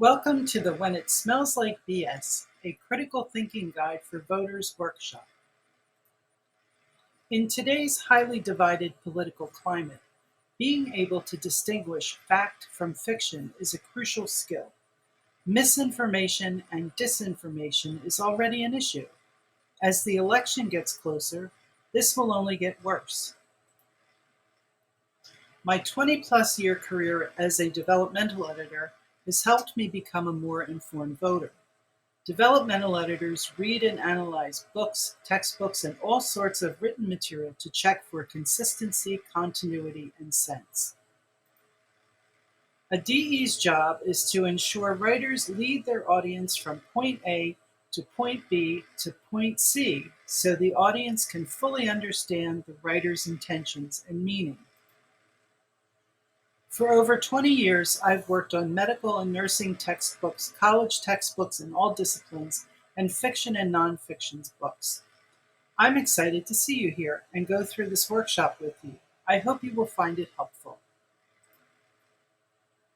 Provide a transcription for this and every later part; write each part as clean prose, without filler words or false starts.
Welcome to the When It Smells Like BS, a critical thinking guide for voters workshop. In today's highly divided political climate, being able to distinguish fact from fiction is a crucial skill. Misinformation and disinformation is already an issue. As the election gets closer, this will only get worse. My 20-plus year career as a developmental editor has helped me become a more informed voter. Developmental editors read and analyze books, textbooks, and all sorts of written material to check for consistency, continuity, and sense. A DE's job is to ensure writers lead their audience from point A to point B to point C so the audience can fully understand the writer's intentions and meaning. For over 20 years, I've worked on medical and nursing textbooks, college textbooks in all disciplines, and fiction and nonfiction books. I'm excited to see you here and go through this workshop with you. I hope you will find it helpful.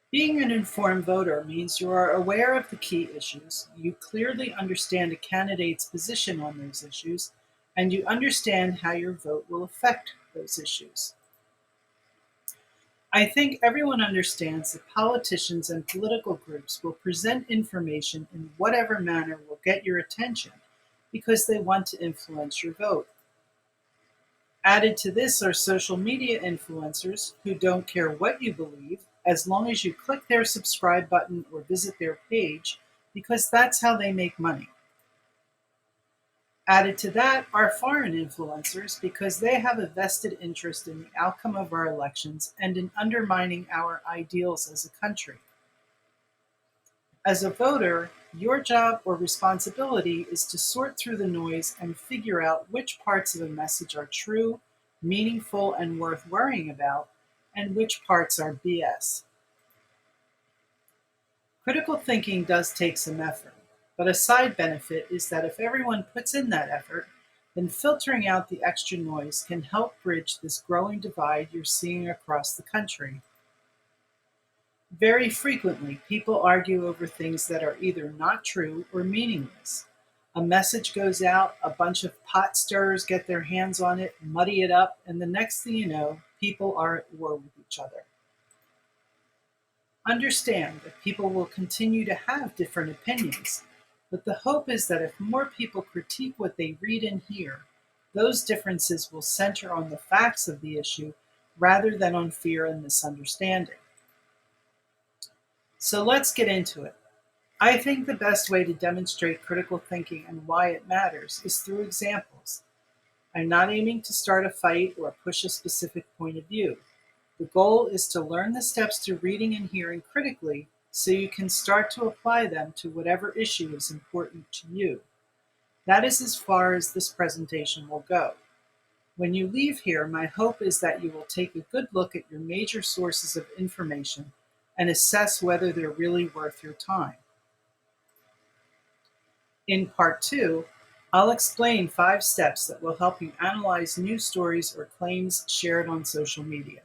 Being an informed voter means you are aware of the key issues, you clearly understand a candidate's position on those issues, and you understand how your vote will affect those issues. I think everyone understands that politicians and political groups will present information in whatever manner will get your attention because they want to influence your vote. Added to this are social media influencers who don't care what you believe as long as you click their subscribe button or visit their page because that's how they make money. Added to that are foreign influencers because they have a vested interest in the outcome of our elections and in undermining our ideals as a country. As a voter, your job or responsibility is to sort through the noise and figure out which parts of a message are true, meaningful, and worth worrying about, and which parts are BS. Critical thinking does take some effort. But a side benefit is that if everyone puts in that effort, then filtering out the extra noise can help bridge this growing divide you're seeing across the country. Very frequently, people argue over things that are either not true or meaningless. A message goes out, a bunch of pot stirrers get their hands on it, muddy it up, and the next thing you know, people are at war with each other. Understand that people will continue to have different opinions. But the hope is that if more people critique what they read and hear, those differences will center on the facts of the issue rather than on fear and misunderstanding. So let's get into it. I think the best way to demonstrate critical thinking and why it matters is through examples. I'm not aiming to start a fight or push a specific point of view. The goal is to learn the steps to reading and hearing critically so you can start to apply them to whatever issue is important to you. That is as far as this presentation will go. When you leave here, my hope is that you will take a good look at your major sources of information and assess whether they're really worth your time. In part 2, I'll explain 5 steps that will help you analyze news stories or claims shared on social media.